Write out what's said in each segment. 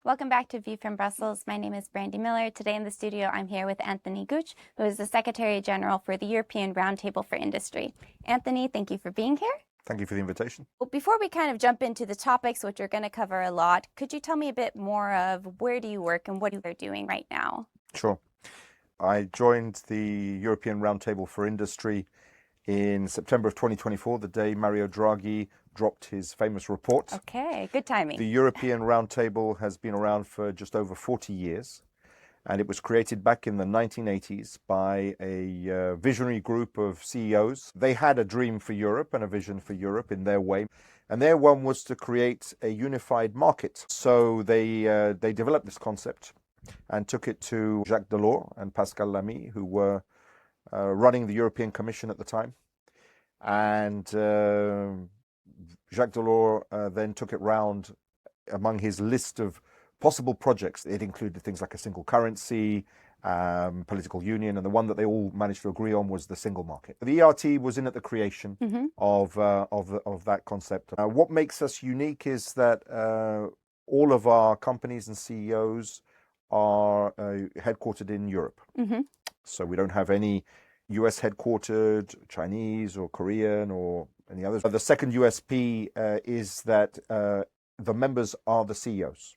Welcome back to View from Brussels. My name is Brandy Miller. Today in the studio, I'm here with Anthony Gooch, who is the Secretary General for the European Roundtable for Industry. Anthony, thank you for being here. Thank you for the invitation. Well, before we kind of jump into the topics, which we're going to cover a lot, could you tell me a bit more of where do you work and what you're doing right now? Sure. I joined the European Roundtable for Industry in September of 2024, the day Mario Draghi dropped his famous report. Okay, good timing. The European Roundtable has been around for just over 40 years, and it was created back in the 1980s by a visionary group of CEOs. They had a dream for Europe and a vision for Europe in their way, and their one was to create a unified market. So they developed this concept and took it to Jacques Delors and Pascal Lamy, who were running the European Commission at the time. And Jacques Delors then took it round among his list of possible projects. It included things like a single currency, political union, and the one that they all managed to agree on was the single market. The ERT was in at the creation of that concept. What makes us unique is that all of our companies and CEOs are headquartered in Europe. So we don't have any US headquartered, Chinese or Korean or any others. The second USP is that the members are the CEOs.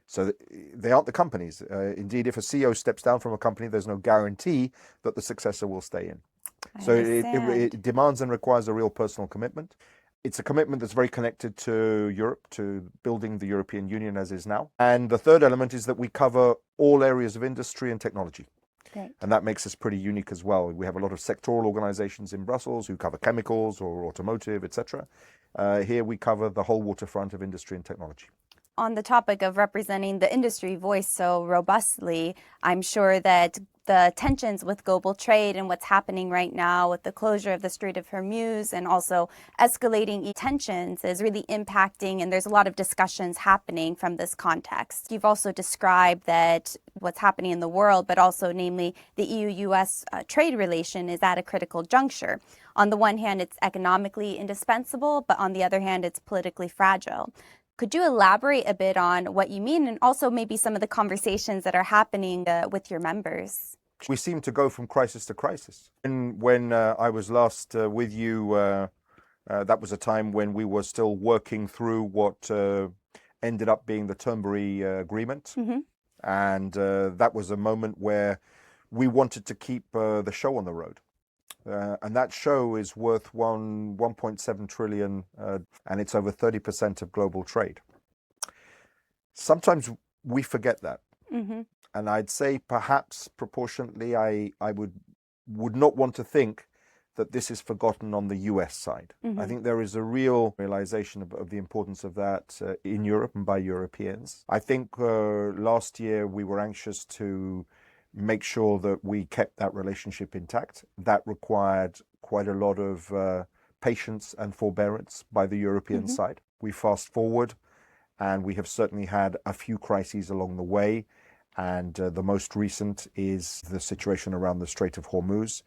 So they aren't the companies. Indeed, if a CEO steps down from a company, there's no guarantee that the successor will stay in. So it demands and requires a real personal commitment. It's a commitment that's very connected to Europe, to building the European Union as is now. And the third element is that we cover all areas of industry and technology. Great. And that makes us pretty unique as well. We have a lot of sectoral organizations in Brussels who cover chemicals or automotive, etc. Here we cover the whole waterfront of industry and technology. On the topic of representing the industry voice so robustly, I'm sure that the tensions with global trade and what's happening right now with the closure of the Strait of Hormuz and also escalating tensions is really impacting, and there's a lot of discussions happening from this context. You've also described that what's happening in the world, but also namely the EU-US trade relation is at a critical juncture. On the one hand, it's economically indispensable, but on the other hand, it's politically fragile. Could you elaborate a bit on what you mean and also maybe some of the conversations that are happening with your members? We seem to go from crisis to crisis. And when I was last with you, that was a time when we were still working through what ended up being the Turnberry Agreement. And that was a moment where we wanted to keep the show on the road. And that show is worth 1.7 trillion, and it's over 30% of global trade. Sometimes we forget that. And I'd say perhaps proportionately, I would not want to think that this is forgotten on the US side. I think there is a real realization of the importance of that in Europe and by Europeans. I think last year we were anxious to make sure that we kept that relationship intact. That required quite a lot of patience and forbearance by the European side. We fast forward, and we have certainly had a few crises along the way. And the most recent is the situation around the Strait of Hormuz.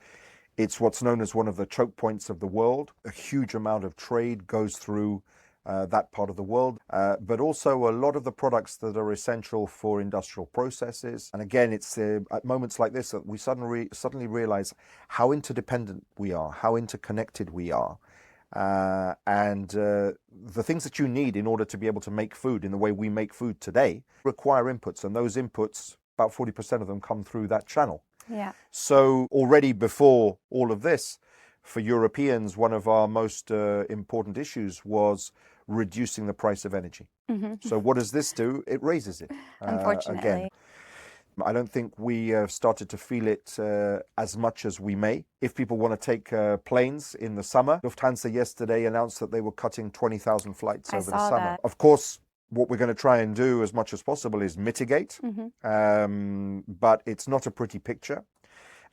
It's what's known as one of the choke points of the world. A huge amount of trade goes through that part of the world, but also a lot of the products that are essential for industrial processes. And again, it's at moments like this that we suddenly realize how interdependent we are, how interconnected we are. And the things that you need in order to be able to make food in the way we make food today require inputs. And those inputs, about 40% of them come through that channel. So already before all of this, for Europeans, one of our most important issues was reducing the price of energy. So what does this do? It raises it. Unfortunately. Again, I don't think we have started to feel it as much as we may. If people want to take planes in the summer, Lufthansa yesterday announced that they were cutting 20,000 flights over the summer. That. Of course, what we're going to try and do as much as possible is mitigate, but it's not a pretty picture.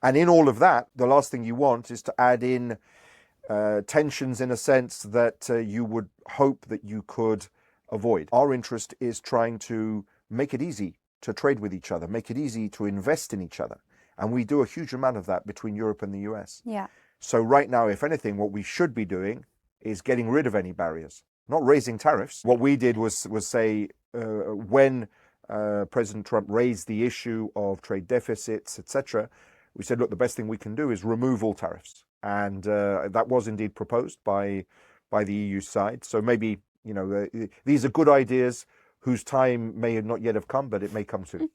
And in all of that, the last thing you want is to add in tensions in a sense that you would hope that you could avoid. Our interest is trying to make it easy to trade with each other, make it easy to invest in each other. And we do a huge amount of that between Europe and the US. So right now, if anything, what we should be doing is getting rid of any barriers. not raising tariffs. What we did was say when President Trump raised the issue of trade deficits, etc., we said, look, the best thing we can do is remove all tariffs. And that was indeed proposed by the EU side. So maybe, these are good ideas whose time may not yet have come, but it may come soon.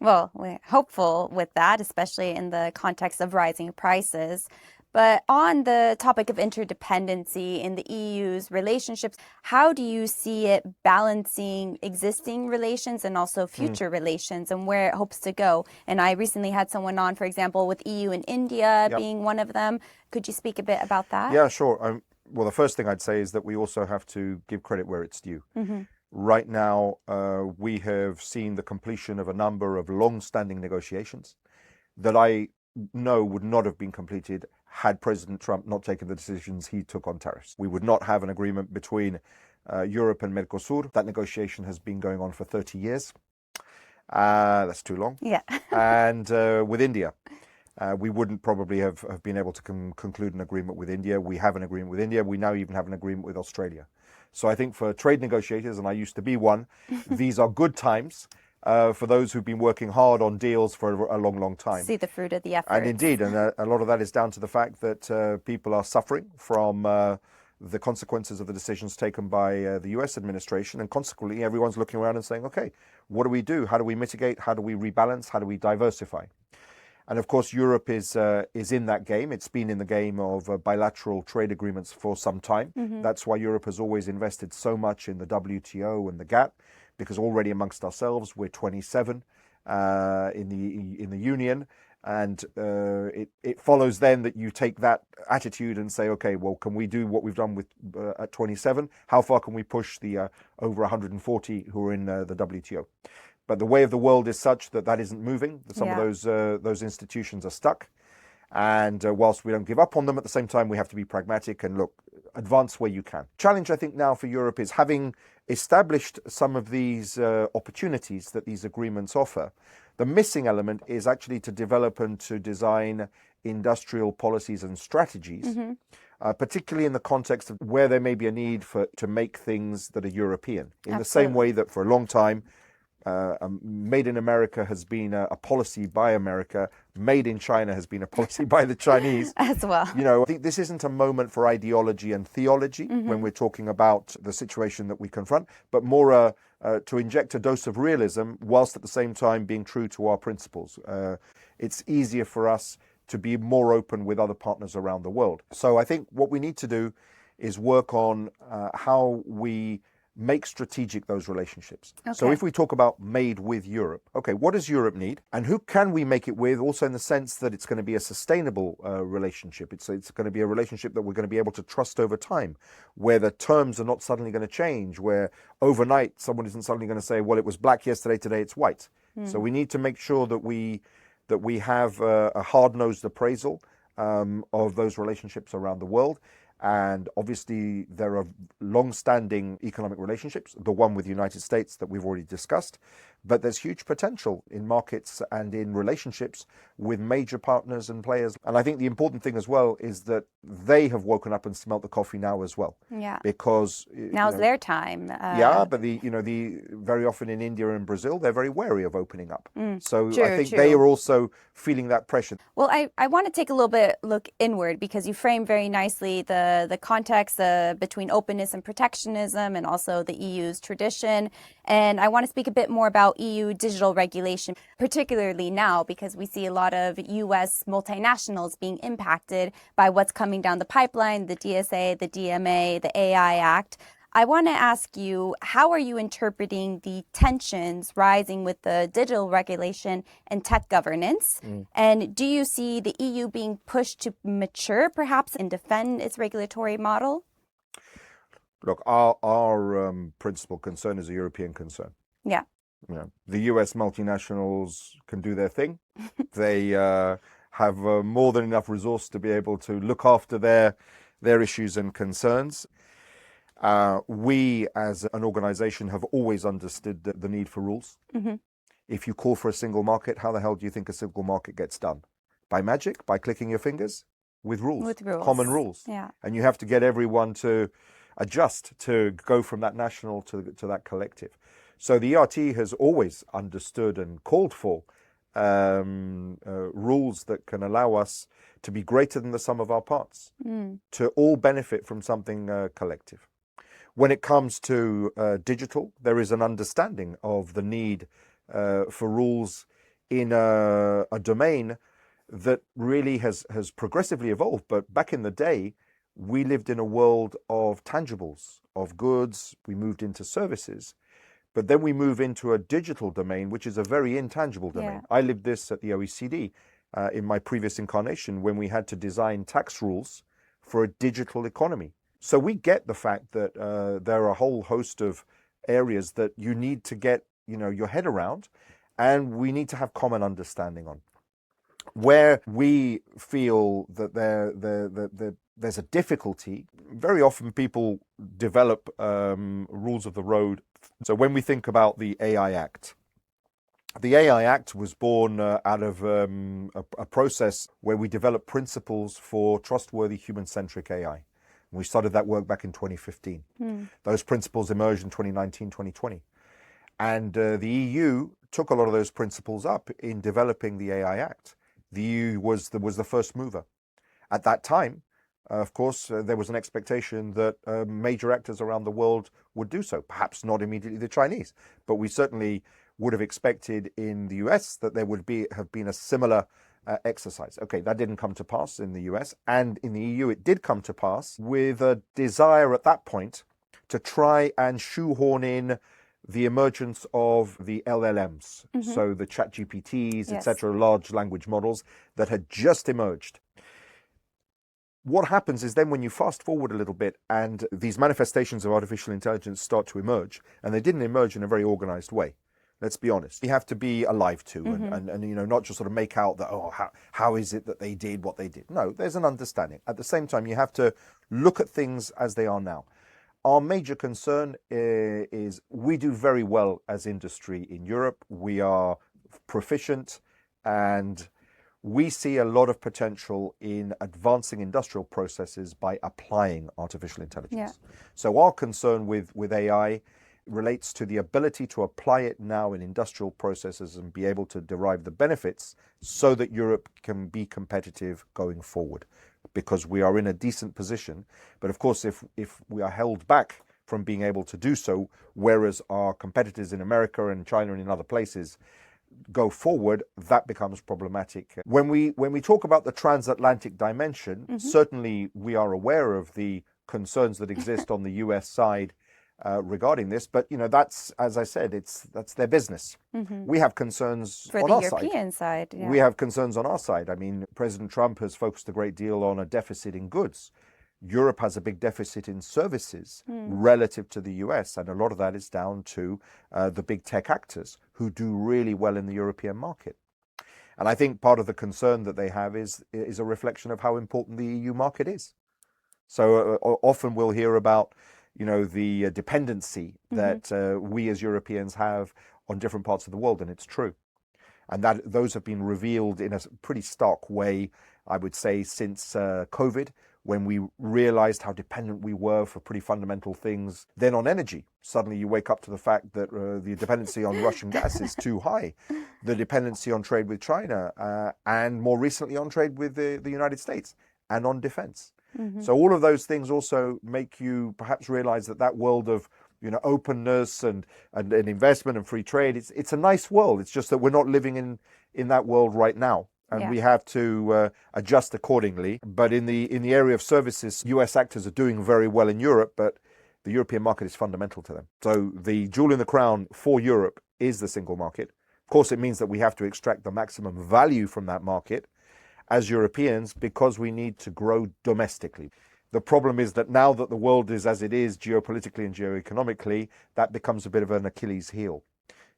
Well, we're hopeful with that, especially in the context of rising prices. But on the topic of interdependency in the EU's relationships, how do you see it balancing existing relations and also future relations and where it hopes to go? And I recently had someone on, for example, with EU and India being one of them. Could you speak a bit about that? Yeah, sure. Well, the first thing I'd say is that we also have to give credit where it's due. Mm-hmm. Right now, we have seen the completion of a number of long-standing negotiations that I know would not have been completed had President Trump not taken the decisions he took on tariffs. We would not have an agreement between Europe and Mercosur. That negotiation has been going on for 30 years. That's too long. Yeah. And with India, we wouldn't probably have been able to conclude an agreement with India. We have an agreement with India. We now even have an agreement with Australia. So I think for trade negotiators, and I used to be one, these are good times for those who've been working hard on deals for a long, long time. See the fruit of the effort. And indeed, and a lot of that is down to the fact that people are suffering from the consequences of the decisions taken by the US administration. And consequently, everyone's looking around and saying, okay, what do we do? How do we mitigate? How do we rebalance? How do we diversify? And of course, Europe is in that game. It's been in the game of bilateral trade agreements for some time. Mm-hmm. That's why Europe has always invested so much in the WTO and the GATT, because already amongst ourselves, we're 27 in the Union. And it follows then that you take that attitude and say, okay, well, can we do what we've done with at 27? How far can we push the over 140 who are in the WTO? But the way of the world is such that isn't moving. Some of those institutions are stuck. And whilst we don't give up on them, at the same time, we have to be pragmatic and look, advance where you can. Challenge, I think, now for Europe is having established some of these opportunities that these agreements offer. The missing element is actually to develop and to design industrial policies and strategies, mm-hmm. Particularly in the context of where there may be a need to make things that are European. In the same way that for a long time, Made in America has been a policy by America. Made in China has been a policy by the Chinese. As well. I think this isn't a moment for ideology and theology mm-hmm. when we're talking about the situation that we confront, but more to inject a dose of realism whilst at the same time being true to our principles. It's easier for us to be more open with other partners around the world. So I think what we need to do is work on how we make strategic those relationships. Okay. So if we talk about made with Europe, okay, what does Europe need? And who can we make it with, also in the sense that it's going to be a sustainable relationship. It's going to be a relationship that we're going to be able to trust over time, where the terms are not suddenly going to change, where overnight someone isn't suddenly going to say, well, it was black yesterday, today it's white. So we need to make sure that we have a hard-nosed appraisal of those relationships around the world. And obviously, there are long-standing economic relationships, the one with the United States that we've already discussed. But there's huge potential in markets and in relationships with major partners and players. And I think the important thing as well is that they have woken up and smelt the coffee now as well. Yeah. Because now's their time. But the very often in India and Brazil, they're very wary of opening up. So true, I think true. they are also feeling that pressure. Well, I want to take a little bit look inward, because you frame very nicely the context between openness and protectionism, and also the EU's tradition. And I want to speak a bit more about EU digital regulation, particularly now, because we see a lot of US multinationals being impacted by what's coming down the pipeline, the DSA, the DMA, the AI Act. I want to ask you, how are you interpreting the tensions rising with the digital regulation and tech governance? And do you see the EU being pushed to mature, perhaps, and defend its regulatory model? Look, our principal concern is a European concern. Yeah. The US multinationals can do their thing. They have more than enough resource to be able to look after their issues and concerns. We, as an organization, have always understood the need for rules. Mm-hmm. If you call for a single market, how the hell do you think a single market gets done? By magic? By clicking your fingers? With rules. With rules. Common rules. Yeah. And you have to get everyone to adjust to go from that national to that collective. So the ERT has always understood and called for rules that can allow us to be greater than the sum of our parts, to all benefit from something collective. When it comes to digital, there is an understanding of the need for rules in a domain that really has progressively evolved. But back in the day, we lived in a world of tangibles, of goods. We moved into services. But then we move into a digital domain, which is a very intangible domain. I lived this at the OECD in my previous incarnation when we had to design tax rules for a digital economy. So we get the fact that there are a whole host of areas that you need to get your head around, and we need to have common understanding on. Where we feel that there's a difficulty, very often people develop rules of the road. So when we think about the AI Act was born out of a process where we developed principles for trustworthy human-centric AI. We started that work back in 2015. Those principles emerged in 2019, 2020. And the EU took a lot of those principles up in developing the AI Act. The EU was the first mover. At that time, of course, there was an expectation that major actors around the world would do so. Perhaps not immediately the Chinese, but we certainly would have expected in the US that there would have been a similar exercise. Okay, that didn't come to pass in the US, and in the EU it did come to pass with a desire at that point to try and shoehorn in the emergence of the LLMs, so the ChatGPTs, etc., large language models that had just emerged. What happens is then when you fast forward a little bit and these manifestations of artificial intelligence start to emerge, and they didn't emerge in a very organized way. Let's be honest. You have to be alive to and not just sort of make out that, how is it that they did what they did? No, there's an understanding. At the same time, you have to look at things as they are now. Our major concern is we do very well as industry in Europe. We are proficient, and we see a lot of potential in advancing industrial processes by applying artificial intelligence. So our concern with AI relates to the ability to apply it now in industrial processes and be able to derive the benefits so that Europe can be competitive going forward, because we are in a decent position. But of course, if we are held back from being able to do so, whereas our competitors in America and China and in other places go forward, that becomes problematic. When we talk about the transatlantic dimension, certainly we are aware of the concerns that exist on the US side regarding this, but that's, as I said, that's their business. We have concerns for on the our European side. We have concerns on our side. I mean, President Trump has focused a great deal on a deficit in goods. Europe has a big deficit in services relative to the US, and a lot of that is down to the big tech actors who do really well in the European market. And I think part of the concern that they have is a reflection of how important the EU market is. So often we'll hear about the dependency that we as Europeans have on different parts of the world, and it's true. And those have been revealed in a pretty stark way, I would say, since COVID, when we realized how dependent we were for pretty fundamental things. Then on energy, suddenly you wake up to the fact that the dependency on Russian gas is too high, the dependency on trade with China, and more recently on trade with the United States, and on defense. So all of those things also make you perhaps realize that world of openness and investment and free trade, it's a nice world. It's just that we're not living in that world right now, and we have to adjust accordingly. But in the area of services, US actors are doing very well in Europe, but the European market is fundamental to them. So the jewel in the crown for Europe is the single market. Of course, it means that we have to extract the maximum value from that market as Europeans, because we need to grow domestically. The problem is that now that the world is as it is geopolitically and geoeconomically, that becomes a bit of an Achilles heel.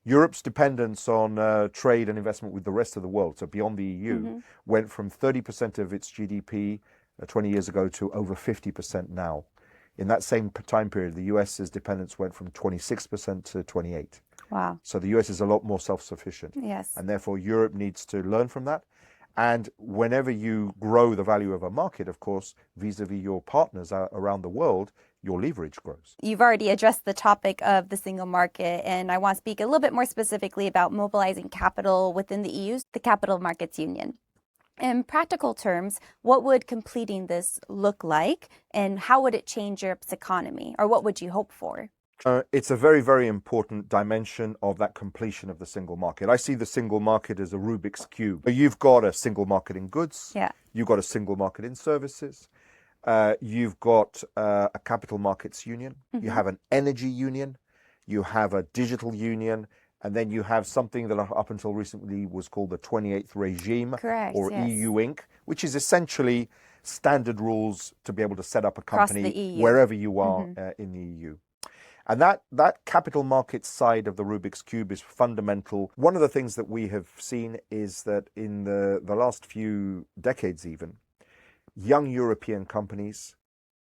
Europe's dependence on trade and investment with the rest of the world, so beyond the EU, went from 30% of its GDP 20 years ago to over 50% now. In that same time period, the US's dependence went from 26% to 28%. Wow. So the US is a lot more self-sufficient. Yes. And therefore Europe needs to learn from that. And whenever you grow the value of a market, of course, vis-a-vis your partners around the world, your leverage grows. You've already addressed the topic of the single market, and I want to speak a little bit more specifically about mobilizing capital within the EU, the Capital Markets Union. In practical terms, what would completing this look like, and how would it change Europe's economy, or what would you hope for? It's a very, very important dimension of that completion of the single market. I see the single market as a Rubik's Cube. You've got a single market in goods. Yeah. You've got a single market in services. You've got a capital markets union. Mm-hmm. You have an energy union. You have a digital union. And then you have something that up until recently was called the 28th regime. Correct, or yes. EU Inc., which is essentially standard rules to be able to set up a company across the EU. Wherever you are in the EU. And that capital markets side of the Rubik's Cube is fundamental. One of the things that we have seen is that in the last few decades even, young European companies,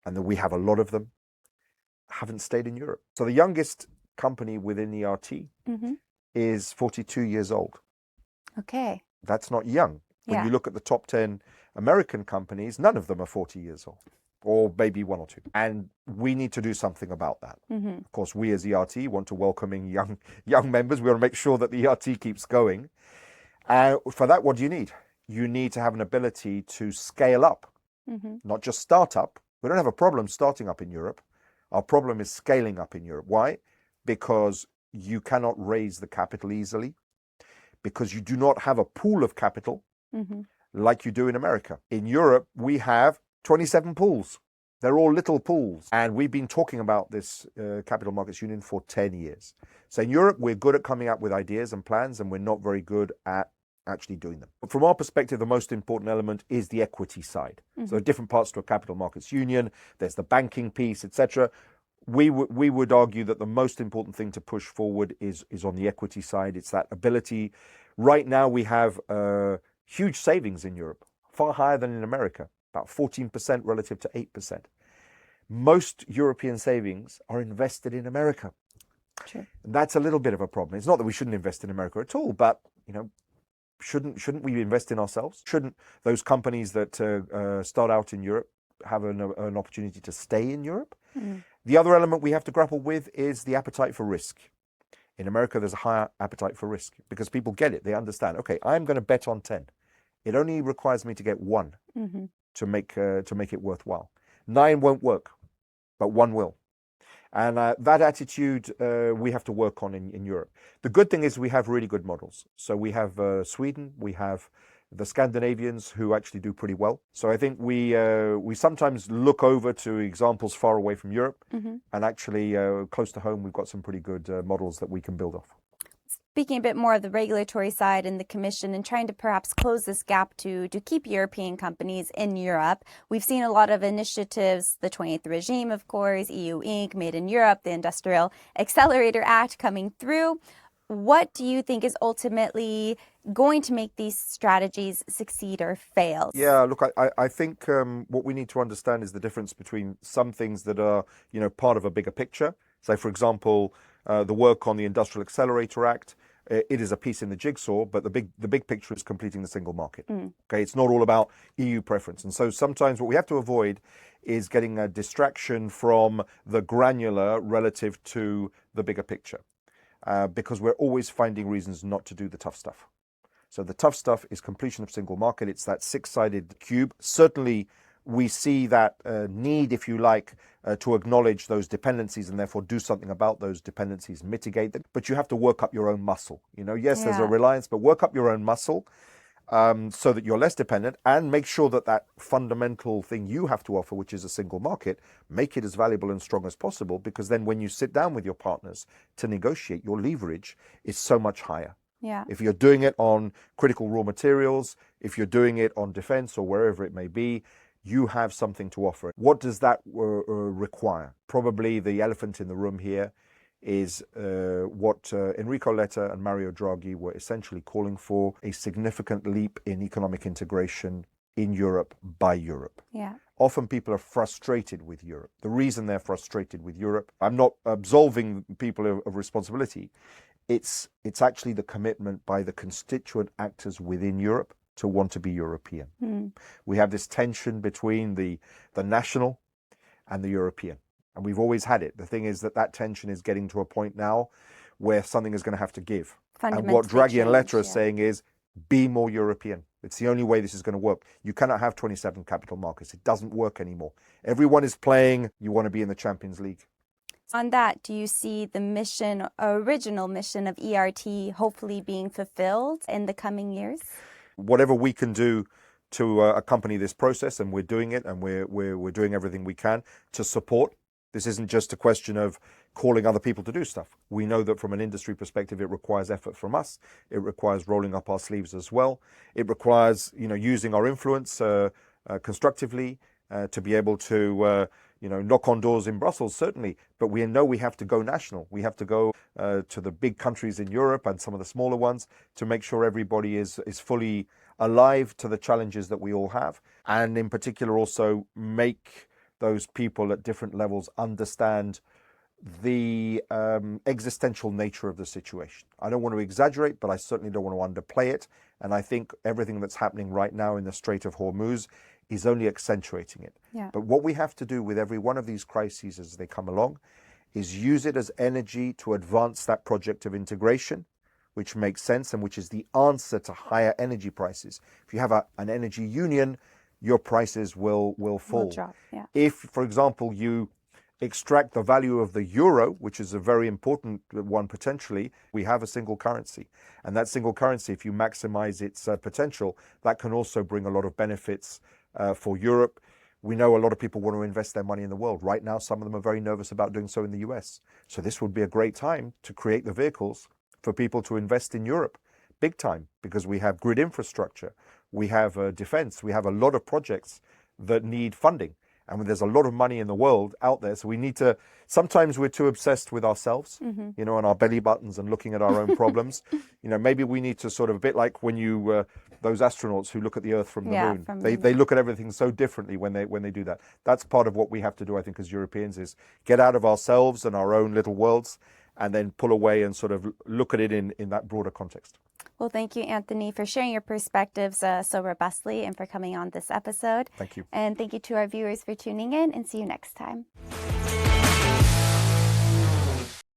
and we have a lot of them, haven't stayed in Europe. So the youngest company within ERT is 42 years old. Okay. That's not young. When you look at the top 10 American companies, none of them are 40 years old. Or maybe one or two. And we need to do something about that. Mm-hmm. Of course, we as ERT want to welcoming young members. We want to make sure that the ERT keeps going. For that, what do you need? You need to have an ability to scale up, not just start up. We don't have a problem starting up in Europe. Our problem is scaling up in Europe. Why? Because you cannot raise the capital easily, because you do not have a pool of capital like you do in America. In Europe, we have 27 pools. They're all little pools. And we've been talking about this Capital Markets Union for 10 years. So in Europe, we're good at coming up with ideas and plans, and we're not very good at actually doing them. But from our perspective, the most important element is the equity side. So there are different parts to a Capital Markets Union. There's the banking piece, etc. We would argue that the most important thing to push forward is on the equity side. It's that ability. Right now, we have huge savings in Europe, far higher than in America. About 14% relative to 8%. Most European savings are invested in America. True. And that's a little bit of a problem. It's not that we shouldn't invest in America at all, but shouldn't we invest in ourselves? Shouldn't those companies that start out in Europe have an opportunity to stay in Europe? The other element we have to grapple with is the appetite for risk. In America, there's a higher appetite for risk because people get it. They understand, okay, I'm going to bet on 10. It only requires me to get one. To make it worthwhile. 9 won't work, but 1 will. And that attitude we have to work on in Europe. The good thing is we have really good models. So we have Sweden, we have the Scandinavians who actually do pretty well. So I think we sometimes look over to examples far away from Europe, and actually close to home we've got some pretty good models that we can build off. Speaking a bit more of the regulatory side and the Commission and trying to perhaps close this gap to keep European companies in Europe, we've seen a lot of initiatives, the 28th regime, of course, EU Inc., Made in Europe, the Industrial Accelerator Act coming through. What do you think is ultimately going to make these strategies succeed or fail? Yeah, look, I think what we need to understand is the difference between some things that are, part of a bigger picture. So, for example, the work on the Industrial Accelerator Act, it is a piece in the jigsaw, but the big picture is completing the single market. Okay, it's not all about EU preference. And so sometimes what we have to avoid is getting a distraction from the granular relative to the bigger picture, because we're always finding reasons not to do the tough stuff. So the tough stuff is completion of single market. It's that six-sided cube. Certainly, we see that need, if you like, to acknowledge those dependencies and therefore do something about those dependencies, mitigate them. But you have to work up your own muscle. Yes, there's a reliance, but work up your own muscle so that you're less dependent, and make sure that fundamental thing you have to offer, which is a single market, make it as valuable and strong as possible, because then when you sit down with your partners to negotiate, your leverage is so much higher. Yeah. If you're doing it on critical raw materials, if you're doing it on defense or wherever it may be, you have something to offer. What does that require? Probably the elephant in the room here is what Enrico Letta and Mario Draghi were essentially calling for: a significant leap in economic integration in Europe by Europe. Yeah. Often people are frustrated with Europe. The reason they're frustrated with Europe, I'm not absolving people of responsibility. It's actually the commitment by the constituent actors within Europe to want to be European. We have this tension between the national and the European, and we've always had it. The thing is that tension is getting to a point now where something is going to have to give. And what Draghi and Letta are saying is, be more European. It's the only way this is going to work. You cannot have 27 capital markets. It doesn't work anymore. Everyone is playing. You want to be in the Champions League. On that, do you see the original mission of ERT hopefully being fulfilled in the coming years? Whatever we can do to accompany this process, and we're doing it, and we're doing everything we can to support. This isn't just a question of calling other people to do stuff. We know that from an industry perspective, it requires effort from us. It requires rolling up our sleeves as well. It requires, using our influence constructively to be able to, knock on doors in Brussels, certainly. But we know we have to go national. We have to go to the big countries in Europe and some of the smaller ones to make sure everybody is fully alive to the challenges that we all have. And in particular, also make those people at different levels understand the existential nature of the situation. I don't want to exaggerate, but I certainly don't want to underplay it. And I think everything that's happening right now in the Strait of Hormuz is only accentuating it. Yeah. But what we have to do with every one of these crises as they come along is use it as energy to advance that project of integration, which makes sense and which is the answer to higher energy prices. If you have an energy union, your prices will fall. Will drop, yeah. If, for example, you extract the value of the euro, which is a very important one potentially, we have a single currency. And that single currency, if you maximize its potential, that can also bring a lot of benefits for Europe. We know a lot of people want to invest their money in the world. Right now, some of them are very nervous about doing so in the US. So this would be a great time to create the vehicles for people to invest in Europe, big time, because we have grid infrastructure, we have defense, we have a lot of projects that need funding. And there's a lot of money in the world out there. So we need to, sometimes we're too obsessed with ourselves, and our belly buttons and looking at our own problems. Maybe we need to sort of, a bit like when those astronauts who look at the Earth from the moon, they look at everything so differently when they do that. That's part of what we have to do, I think, as Europeans, is get out of ourselves and our own little worlds and then pull away and sort of look at it in that broader context. Well, thank you, Anthony, for sharing your perspectives so robustly and for coming on this episode. Thank you. And thank you to our viewers for tuning in, and see you next time.